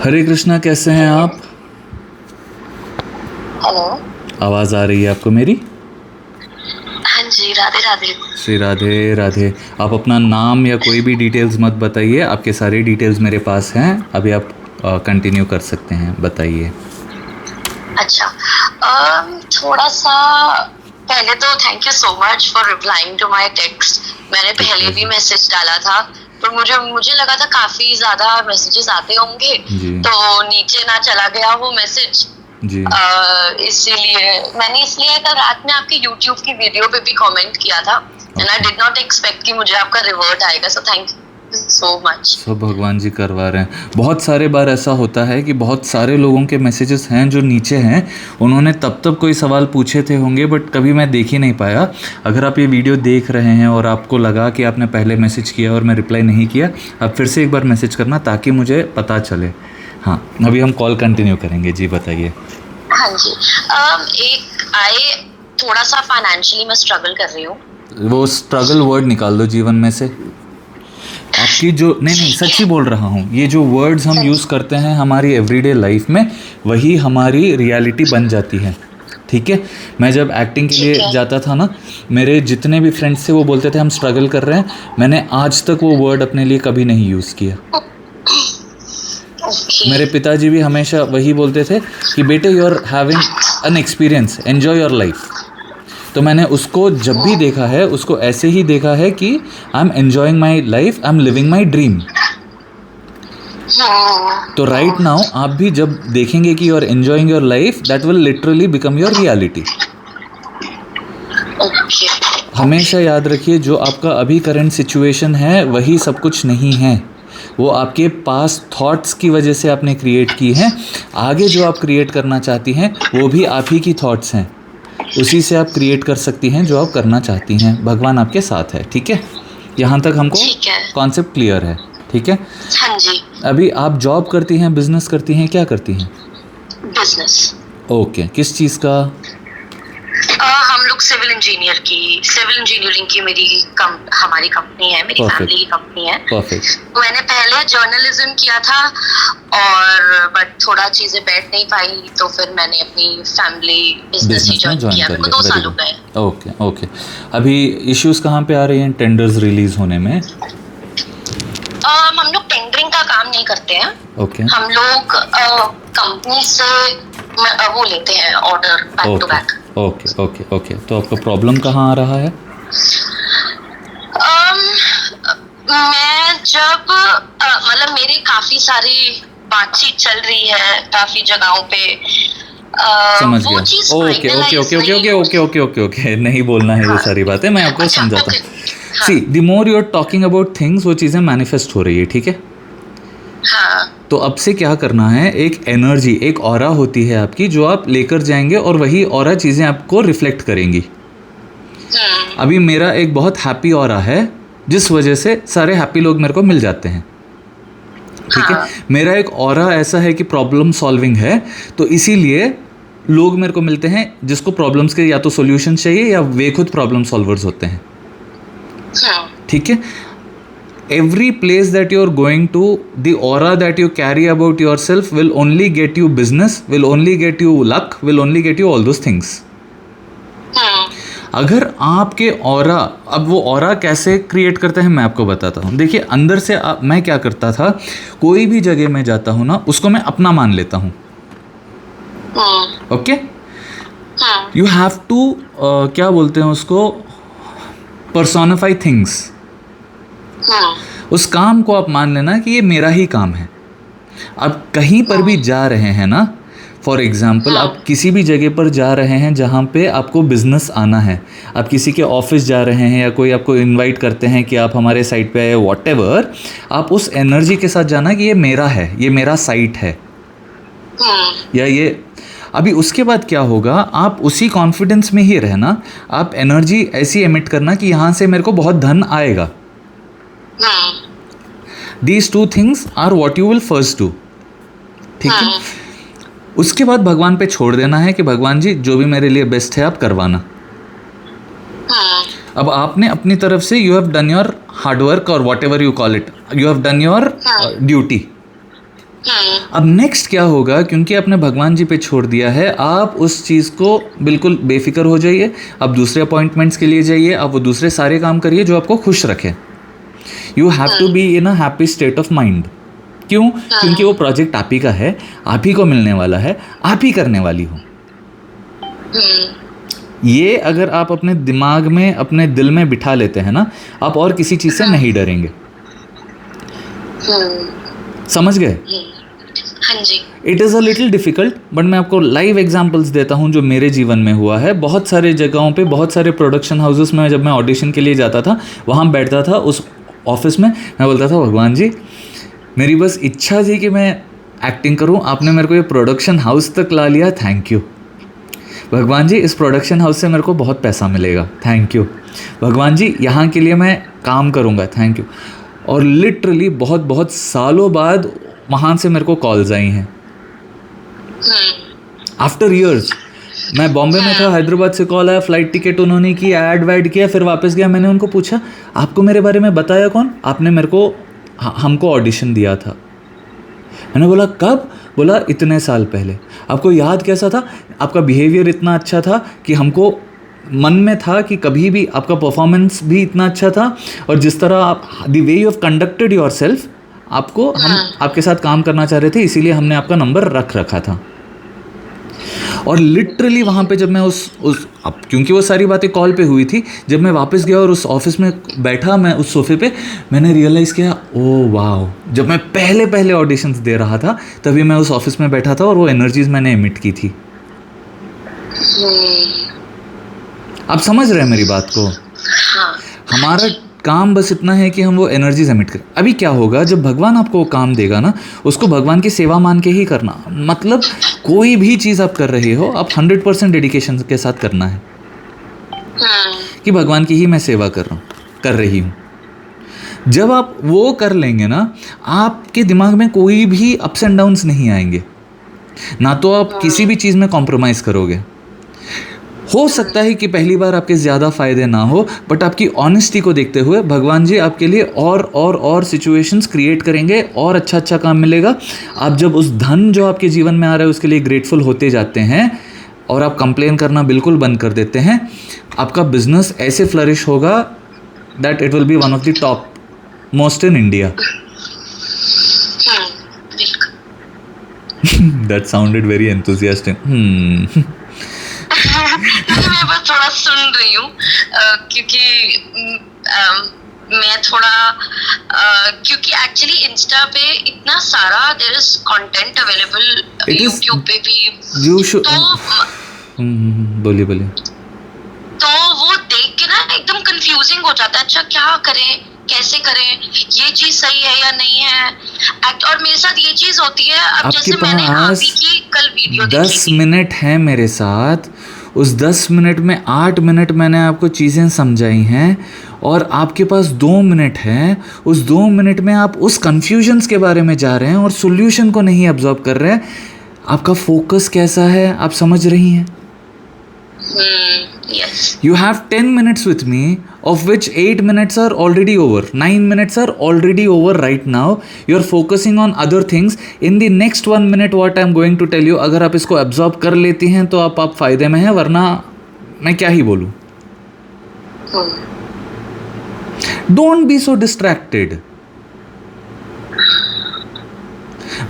हरे कृष्णा, कैसे हैं आप? हेलो। आवाज़ आ रही है आपको मेरी? हाँ जी, राधे राधे। श्री राधे राधे। आप अपना नाम या कोई भी डिटेल्स मत बताइए, आपके सारे डिटेल्स मेरे पास हैं। अभी आप कंटिन्यू कर सकते हैं, बताइए। अच्छा, थोड़ा सा पहले तो thank you so much for replying to my text. मैंने ठीक पहले है भी जी। मैसेज डाला था, पर मुझे लगा था काफी ज्यादा मैसेजेस आते होंगे, जी तो नीचे ना चला गया वो मैसेज। जी। इसीलिए मैंने कल रात में आपके YouTube की वीडियो पे भी कमेंट किया था, and I okay. Did not expect कि मुझे आपका रिवर्ट आएगा, so thank you so much. सब भगवान जी करवा रहे हैं। बहुत सारे बार ऐसा होता है कि बहुत सारे लोगों के मैसेजेस हैं जो नीचे हैं, उन्होंने तब तक कोई सवाल पूछे थे होंगे बट कभी मैं देख ही नहीं पाया। अगर आप ये वीडियो देख रहे हैं और आपको लगा कि आपने पहले मैसेज किया और मैं रिप्लाई नहीं किया, आप फिर से एक बार मैसेज करना ताकि मुझे पता चले। हाँ, अभी हम कॉल कंटिन्यू करेंगे। जी बताइए। हाँ जी। एक आए थोड़ा सा फाइनेंशियली मैं स्ट्रगल कर रही हूँ। वो स्ट्रगल वर्ड निकाल दो जीवन में से। आपकी जो, नहीं नहीं, ठीक सच ही है। बोल रहा हूँ, ये जो वर्ड्स हम हाँ यूज़ जी। करते हैं हमारी एवरीडे लाइफ में, वही हमारी रियलिटी बन जाती है। ठीक है। मैं जब एक्टिंग के ठीक लिए है। जाता था ना, मेरे जितने भी फ्रेंड्स थे वो बोलते थे हम स्ट्रगल कर रहे हैं। मैंने आज तक वो वर्ड अपने लिए कभी नहीं यूज़ किया। ओके। मेरे पिताजी भी हमेशा वही बोलते थे कि बेटे, you are having an experience, enjoy your life. तो मैंने उसको जब भी देखा है, उसको ऐसे ही देखा है कि I am enjoying my life, I am living my dream. तो राइट नाउ आप भी जब देखेंगे कि you are enjoying your life, that will literally become your reality. Okay. हमेशा याद रखिए, जो आपका अभी करंट सिचुएशन है वही सब कुछ नहीं है। वो आपके पास थॉट्स की वजह से आपने क्रिएट की हैं। आगे जो आप क्रिएट करना चाहती हैं वो भी आप ही की थॉट्स हैं। उसी से आप क्रिएट कर सकती हैं जो आप करना चाहती हैं। भगवान आपके साथ है। ठीक है। यहाँ तक हमको ठीक है। कॉन्सेप्ट क्लियर है। ठीक है। हाँ जी। अभी आप जॉब करती हैं, बिजनेस करती हैं, क्या करती हैं? बिजनेस। ओके, किस चीज़ का? हम लोग सिविल इंजीनियरिंग की हमारी कंपनी है, मेरी फैमिली की परफेक्ट। कंपनी है। परफेक्ट। मैंने पहले जर्नलिज्म किया था, और बट थोड़ा चीजें बैठ नहीं पाई, तो फिर मैंने अपनी फैमिली बिजनेस ही बिजनेस में ज्वाइन ज्वाइन किया। कर मेरे को लिया, 2 साल वेरी हो गुड। गए। Okay okay. अभी इश्यूज कहाँ पे आ रही हैं टेंडर्स रिलीज होने में? हम लोग टेंडरिंग का काम नहीं करते हैं। ओके हम लोग कंपनी से वो लेते हैं order back to okay back. Okay okay okay. तो आपका प्रॉब्लम कहाँ आ रहा है? मैं जब मतलब मेरी काफी सारी बातचीत चल रही है काफी जगहों पे, समझ वो गया। चीज okay okay finalize okay okay नहीं ओके हुई। ओके ओके ओके ओके, नहीं बोलना है ये हाँ। सारी बातें, मैं आपको अच्छा, समझाता ओके। हूँ। हाँ। See, the more you are talking about things, वो चीज़ें मैनिफेस्ट हो रही है। ठीक है। हाँ। तो अब से क्या करना है, एक एनर्जी, एक ऑरा होती है आपकी जो आप लेकर जाएंगे और वही ऑरा चीज़ें आपको रिफ्लेक्ट करेंगी। अभी मेरा एक बहुत हैप्पी ऑरा है, जिस वजह से सारे हैप्पी लोग मेरे को मिल जाते हैं। ठीक है। हाँ। मेरा एक ऑरा ऐसा है कि प्रॉब्लम सॉल्विंग है, तो इसीलिए लोग मेरे को मिलते हैं जिसको प्रॉब्लम्स के या तो सॉल्यूशन चाहिए या वे खुद प्रॉब्लम सॉल्वर्स होते हैं। ठीक है। Every place that you're going to, the aura that you carry about yourself will only get you business, will only get you luck, will only get you all those things. अगर आपके aura, अब वो aura कैसे create करते हैं मैं आपको बताता हूँ। देखिए, अंदर से मैं क्या करता था, कोई भी जगह में जाता हूँ ना, उसको मैं अपना मान लेता हूँ। ओके। यू हैव टू, क्या बोलते हैं उसको, पर्सोनिफाई थिंग्स। उस काम को आप मान लेना कि ये मेरा ही काम है। आप कहीं पर भी जा रहे हैं ना, फॉर एग्जाम्पल आप किसी भी जगह पर जा रहे हैं जहाँ पे आपको बिजनेस आना है, आप किसी के ऑफिस जा रहे हैं या कोई आपको इनवाइट करते हैं कि आप हमारे साइट पे आए, वॉटेवर, आप उस एनर्जी के साथ जाना कि ये मेरा है, ये मेरा साइट है, या ये। अभी उसके बाद क्या होगा, आप उसी कॉन्फिडेंस में ही रहना, आप एनर्जी ऐसी एमिट करना कि यहाँ से मेरे को बहुत धन आएगा। These two things are what you will first do. ठीक है। उसके बाद भगवान पे छोड़ देना है कि भगवान जी जो भी मेरे लिए बेस्ट है आप करवाना। अब आपने अपनी तरफ से, you have done your hard work और whatever you call it, you have done your duty. अब नेक्स्ट क्या होगा, क्योंकि आपने भगवान जी पे छोड़ दिया है, आप उस चीज़ को बिल्कुल बेफिक्र हो जाइए, आप दूसरे अपॉइंटमेंट्स के लिए जाइए, आप वो दूसरे सारे काम करिए जो आपको खुश रखे। You have to be in a happy state of mind. क्यों? क्योंकि वो प्रोजेक्ट आप ही का है, आप ही को मिलने वाला है, आप ही करने वाली हो। ये अगर आप अपने दिमाग में, अपने दिल में बिठा लेते हैं ना, आप और किसी चीज़ से नहीं डरेंगे। समझ गए? हाँ जी। It is a little difficult, but मैं आपको लाइव एग्जांपल्स देता हूँ जो मेरे जीवन में हुआ है। बहुत सारे जगहों पे, बहुत सारे प्रोडक्शन हाउसेस में जब मैं ऑडिशन के लिए जाता था, वहाँ बैठता था उस ऑफिस में, मैं बोलता था भगवान जी मेरी बस इच्छा थी कि मैं एक्टिंग करूँ, आपने मेरे को ये प्रोडक्शन हाउस तक ला लिया, थैंक यू। भगवान जी इस प्रोडक्शन हाउस से मेरे को बहुत पैसा मिलेगा, थैंक यू। भगवान जी यहाँ के लिए मैं काम करूँगा, थैंक यू। और लिटरली बहुत बहुत सालों बाद वहाँ से मेरे को कॉल्स आई हैं, आफ्टर ईयर्स। मैं बॉम्बे में था, हैदराबाद से कॉल आया, फ्लाइट टिकट उन्होंने की, ऐड वैड किया, फिर वापस गया। मैंने उनको पूछा आपको मेरे बारे में बताया कौन? आपने मेरे को हमको ऑडिशन दिया था। मैंने बोला कब? बोला इतने साल पहले। आपको याद कैसा था? आपका बिहेवियर इतना अच्छा था कि हमको मन में था कि कभी भी आपका परफॉर्मेंस भी इतना अच्छा था, और जिस तरह आप the way you have conducted your self, आपको हम आपके साथ काम करना चाह रहे थे, इसीलिए हमने आपका नंबर रख रखा था। और लिटरली वहाँ पे जब मैं अब क्योंकि वो सारी बातें कॉल पे हुई थी, जब मैं वापस गया और उस ऑफिस में बैठा, मैं उस सोफे पे, मैंने रियलाइज़ किया ओ वाओ, जब मैं पहले पहले ऑडिशंस दे रहा था तभी मैं उस ऑफिस में बैठा था और वो एनर्जीज मैंने एमिट की थी। आप समझ रहे हैं मेरी बात को? हमारा काम बस इतना है कि हम वो एनर्जीज एमिट करें। अभी क्या होगा, जब भगवान आपको वो काम देगा ना, उसको भगवान की सेवा मान के ही करना। मतलब कोई भी चीज़ आप कर रहे हो, आप 100% डेडिकेशन के साथ करना है कि भगवान की ही मैं सेवा कर रही हूँ। जब आप वो कर लेंगे ना, आपके दिमाग में कोई भी अप्स एंड डाउन्स नहीं आएंगे, ना तो आप किसी भी चीज़ में कॉम्प्रोमाइज़ करोगे। हो सकता है कि पहली बार आपके ज़्यादा फ़ायदे ना हो, बट आपकी ऑनेस्टी को देखते हुए भगवान जी आपके लिए और सिचुएशंस क्रिएट करेंगे, और अच्छा काम मिलेगा। आप जब उस धन जो आपके जीवन में आ रहा है उसके लिए ग्रेटफुल होते जाते हैं और आप कंप्लेन करना बिल्कुल बंद कर देते हैं, आपका बिजनेस ऐसे फ्लरिश होगा that it will be one of the top most in India. That sounded very enthusiastic. मैं बस थोड़ा सुन रही हूँ क्योंकि मैं थोड़ा क्योंकि एक्चुअली इंस्टा पे इतना सारा there is content available, YouTube पे भी यू शुड। तो बोलिए तो वो देख के ना एकदम कंफ्यूजिंग हो जाता है, अच्छा क्या करें, कैसे करें, ये चीज सही है या नहीं है। और मेरे साथ ये चीज होती है, अब जैसे मैंने अभी की कल वीडियो देखी 10 मिनट है मेरे साथ, उस 10 मिनट में 8 मिनट मैंने आपको चीज़ें समझाई हैं, और आपके पास 2 मिनट हैं। उस 2 मिनट में आप उस कन्फ्यूजन्स के बारे में जा रहे हैं और सोल्यूशन को नहीं ऑब्जर्व कर रहे हैं। आपका फोकस कैसा है, आप समझ रही हैं? Yes. You have 10 minutes with me, of which 8 minutes are already over. 9 minutes are already over right now. You're focusing on other things. In the next 1 minute, what I'm going to tell you, अगर आप इसको absorb कर लेती हैं तो आप फायदे में हैं, वरना मैं क्या ही बोलूँ। Don't be so distracted.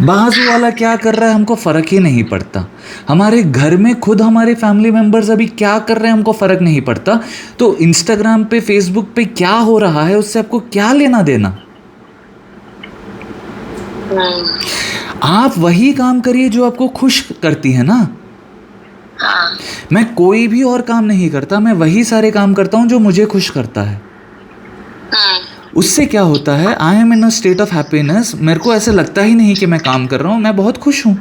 बाजू वाला क्या कर रहा है हमको फ़र्क ही नहीं पड़ता। हमारे घर में खुद हमारे फैमिली मेम्बर्स अभी क्या कर रहे हैं हमको फ़र्क नहीं पड़ता। तो इंस्टाग्राम पे, फेसबुक पे क्या हो रहा है उससे आपको क्या लेना देना। आप वही काम करिए जो आपको खुश करती है ना। मैं कोई भी और काम नहीं करता, मैं वही सारे काम करता हूँ जो मुझे खुश करता है। उससे क्या होता है, I am in a state of happiness. मेरे को ऐसे लगता ही नहीं कि मैं काम कर रहा हूँ, मैं बहुत खुश हूँ।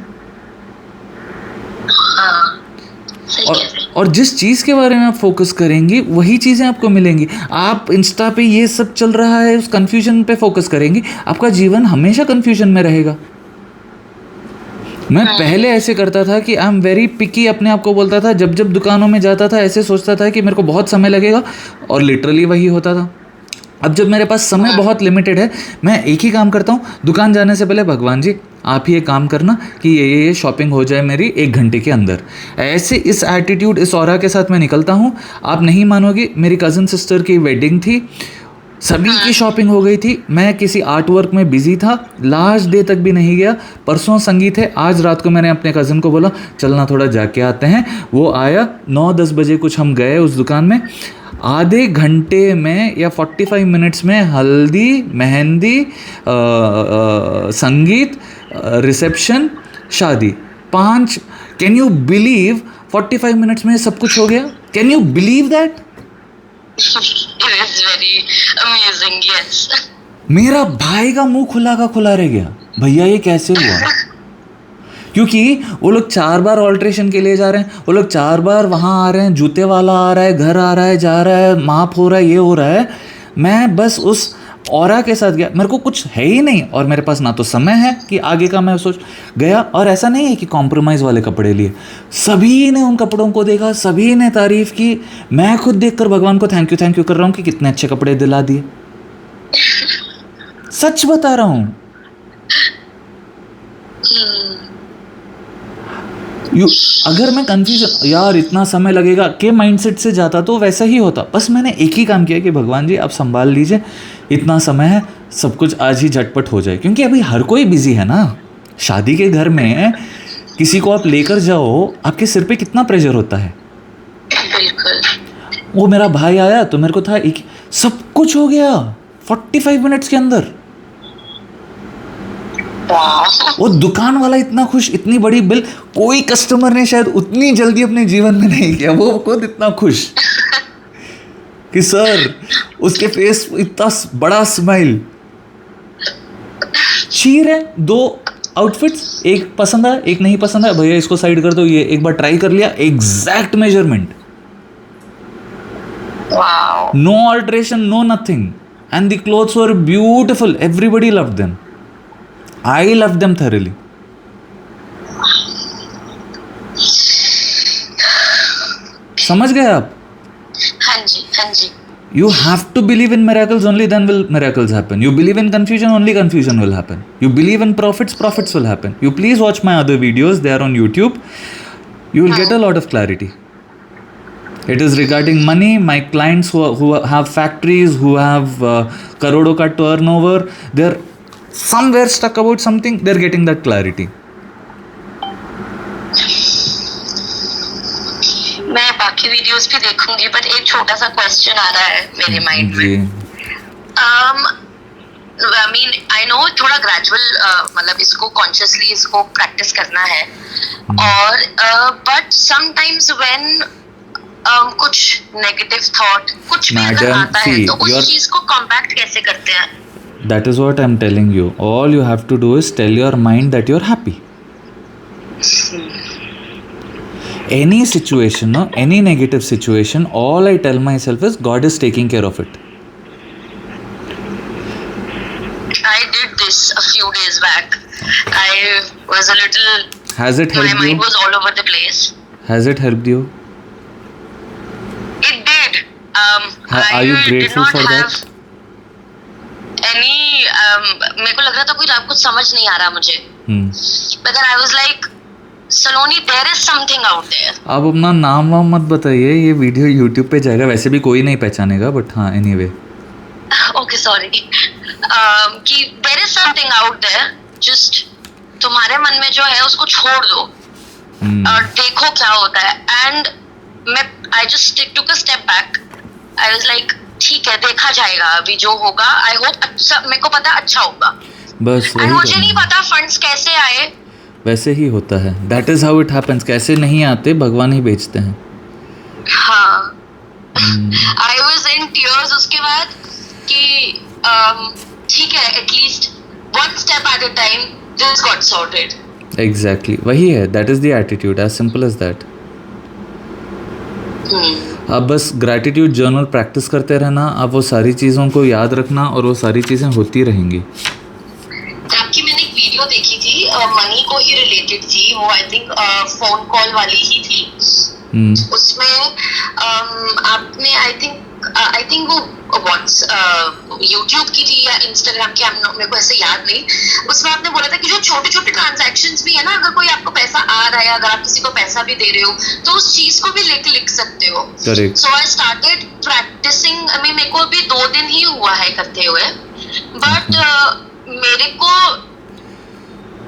और जिस चीज़ के बारे में आप फोकस करेंगी वही चीज़ें आपको मिलेंगी। आप इंस्टा पे ये सब चल रहा है उस कन्फ्यूजन पे फोकस करेंगी, आपका जीवन हमेशा कन्फ्यूजन में रहेगा। मैं पहले ऐसे करता था कि आई एम वेरी पिकी, अपने आप को बोलता था, जब दुकानों में जाता था ऐसे सोचता था कि मेरे को बहुत समय लगेगा, और लिटरली वही होता था। अब जब मेरे पास समय बहुत लिमिटेड है, मैं एक ही काम करता हूँ, दुकान जाने से पहले भगवान जी आप ही एक काम करना कि ये शॉपिंग हो जाए मेरी 1 घंटे के अंदर। ऐसे इस एटीट्यूड, इस ऑरा के साथ मैं निकलता हूँ। आप नहीं मानोगे, मेरी कज़न सिस्टर की वेडिंग थी, सभी की शॉपिंग हो गई थी, मैं किसी आर्ट वर्क में बिजी था, लास्ट डे तक भी नहीं गया। परसों संगीत है, आज रात को मैंने अपने कज़न को बोला चलना थोड़ा जाके आते हैं। वो आया, 9-10 बजे कुछ हम गए उस दुकान में। आधे घंटे में या 45 मिनट्स में हल्दी, मेहंदी, संगीत, रिसेप्शन, शादी, 5। कैन यू बिलीव 45 मिनट्स में सब कुछ हो गया? Can you believe that? It is very amusing, yes. मेरा भाई का मुंह खुला का खुला रह गया, भैया ये कैसे हुआ? क्योंकि वो लोग 4 बार ऑल्ट्रेशन के लिए जा रहे हैं, वो लोग 4 बार वहाँ आ रहे हैं, जूते वाला आ रहा है, घर आ रहा है, जा रहा है, माप हो रहा है, ये हो रहा है। मैं बस उस ऑरा के साथ गया, मेरे को कुछ है ही नहीं और मेरे पास ना तो समय है कि आगे का मैं सोच गया। और ऐसा नहीं है कि कॉम्प्रोमाइज़ वाले कपड़े लिए, सभी ने उन कपड़ों को देखा, सभी ने तारीफ़ की। मैं खुद देखकर भगवान को थैंक यू कर रहा हूँ कि कितने अच्छे कपड़े दिला दिए। सच बता रहा हूँ। अगर मैं कंफ्यूजन यार इतना समय लगेगा के माइंडसेट से जाता तो वैसा ही होता। बस मैंने एक ही काम किया कि भगवान जी आप संभाल लीजिए, इतना समय है, सब कुछ आज ही झटपट हो जाए। क्योंकि अभी हर कोई बिजी है ना। शादी के घर में किसी को आप लेकर जाओ, आपके सिर पे कितना प्रेशर होता है। बिल्कुल। वो मेरा भाई आया तो मेरे को था एक, सब कुछ हो गया 45 मिनट्स के अंदर। वो दुकान वाला इतना खुश, इतनी बड़ी बिल कोई कस्टमर ने शायद उतनी जल्दी अपने जीवन में नहीं किया। वो खुद इतना खुश कि सर, उसके फेस इतना बड़ा स्माइल। चीर है 2 आउटफिट्स, एक पसंद आया, एक नहीं पसंद आया, भैया इसको साइड कर दो, ये एक बार ट्राई कर लिया, exact measurement, no alteration, no nothing, and the clothes were beautiful, everybody loved them, I love them thoroughly। समझ गए आप? हाँ जी, हाँ जी। You have to believe in miracles, only then will miracles happen. You believe in confusion, only confusion will happen. You believe in profits, profits will happen. You please watch my other videos, they are on YouTube. You will get a lot of clarity. It is regarding money. My clients who have factories, who have crore ka turnover, they're somewhere stuck about something, they're getting that clarity. मैं बाकी videos भी देखूंगी, but एक छोटा सा question आ रहा है मेरे माइंड में। आई मीन आई नो थोड़ा ग्रेजुअल, मतलब इसको कॉन्शियसली इसको प्रैक्टिस करना है, और बट समटाइम्स व्हेन कुछ नेगेटिव थॉट कुछ भी अगर आता है तो उस चीज को कॉम्पैक्ट कैसे करते हैं? That is what I'm telling you. All you have to do is tell your mind that you're happy. Any situation, no, any negative situation, all I tell myself is God is taking care of it. I did this a few days back. I was a little. Has it helped you? My mind was all over the place. Has it helped you? It did. Are you grateful for that? मेरे को लग रहा था कोई कुछ समझ नहीं आ रहा मुझे, but then I was like, Saloni, there is something out there. आप अपना नाम वाम मत बताइए, ये वीडियो YouTube पे जाएगा, वैसे भी कोई नहीं पहचानेगा, बट हाँ anyway. Okay, sorry. कि there is something out there, just तुम्हारे मन में जो है उसको छोड़ दो और देखो क्या होता है। And I just took a step back. I was like, ठीक है, देखा जाएगा, अभी जो होगा आई होप अच्छा, मेरे को पता अच्छा होगा, बस वही। मुझे नहीं पता फंड्स कैसे आए, वैसे ही होता है, that is how it happens. कैसे नहीं आते, भगवान ही बेचते हैं। हाँ। आई वाज इन टीयर्स उसके बाद कि ठीक है, at least one step at a time, this got sorted. Exactly वही है, that is the attitude, as simple as that. आप बस ग्रैटिट्यूड जर्नल प्रैक्टिस करते रहना, आप वो सारी चीज़ों को याद रखना और वो सारी चीज़ें होती रहेंगी। आपकी मैंने एक वीडियो देखी थी, मनी को ही रिलेटेड थी, वो आई थिंक फोन कॉल वाली ही थी। उसमें आपने आई थिंक वो यूट्यूब की थी या इंस्टाग्राम की, मेरे को ऐसे याद नहीं। उसमें आपने बोला था कि जो छोटे छोटे ट्रांजैक्शंस भी है ना, अगर कोई आपको पैसा आ रहा है, अगर आप किसी को पैसा भी दे रहे हो तो उस चीज को भी लिख सकते हो। Correct. So I started practising. I mean मेरे को अभी 2 दिन ही हुआ है करते हुए, बट मेरे को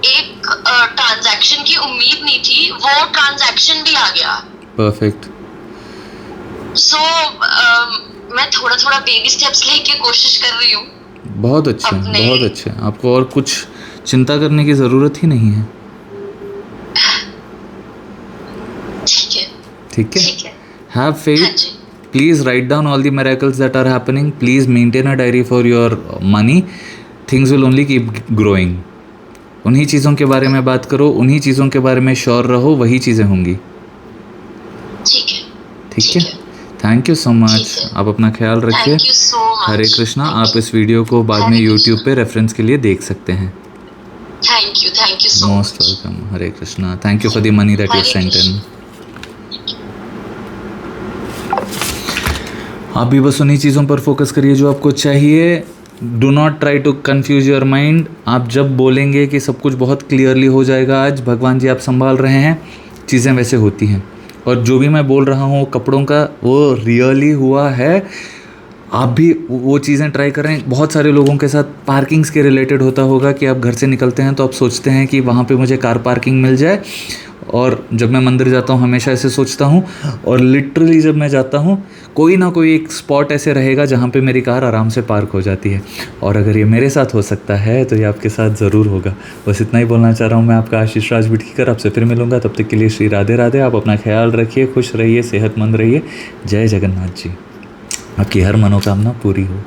एक ट्रांजैक्शन की उम्मीद नहीं थी, वो ट्रांजैक्शन भी आ गया। परफेक्ट। सो मैं थोड़ा थोड़ा बेबी स्टेप्स लेके कोशिश कर रही हूँ। बहुत अच्छे, अपने- बहुत अच्छे। आपको और कुछ चिंता करने की ज़रूरत ही नहीं है। ठीक है, ठीक है, ठीक है। हैव हाँ फेथ। जी। Please write down all the miracles that are happening. Please maintain a diary for your money. Things will only keep growing. उन्हीं चीज़ों के बारे में बात करो, उन्हीं चीज़ों के बारे में श्योर रहो, वही चीज़ें होंगी। ठीक है, ठीक है। Thank you so much. ठीक है। आप अपना ख्याल रखिए। Thank you so much. Hare Krishna. आप इस वीडियो को बाद में हरे यूट्यूब कृष्णा। पे रेफरेंस के लिए देख सकते हैं। Thank you so most much. Welcome. Hare Krishna. Thank you for the money that you Hare sent in. Krishna. आप भी बस उन्हीं चीज़ों पर फोकस करिए जो आपको चाहिए। Do not try to confuse your mind. आप जब बोलेंगे कि सब कुछ बहुत क्लियरली हो जाएगा, आज भगवान जी आप संभाल रहे हैं, चीज़ें वैसे होती हैं। और जो भी मैं बोल रहा हूँ कपड़ों का, वो रियली हुआ है। आप भी वो चीज़ें ट्राई कर रहे हैं। बहुत सारे लोगों के साथ पार्किंग्स के रिलेटेड होता होगा कि आप घर से निकलते हैं तो आप सोचते हैं कि वहाँ पे मुझे कार पार्किंग मिल जाए। और जब मैं मंदिर जाता हूँ हमेशा ऐसे सोचता हूँ, और लिटरली जब मैं जाता हूँ कोई ना कोई एक स्पॉट ऐसे रहेगा जहाँ पे मेरी कार आराम से पार्क हो जाती है। और अगर ये मेरे साथ हो सकता है तो ये आपके साथ ज़रूर होगा। बस इतना ही बोलना चाह रहा हूँ मैं। आपका आशीष राज बिठीकर। आपसे फिर मिलूँगा, तब तक के लिए श्री राधे राधे। आप अपना ख्याल रखिए, खुश रहिए, सेहतमंद रहिए। जय जगन्नाथ जी। आपकी हर मनोकामना पूरी हो।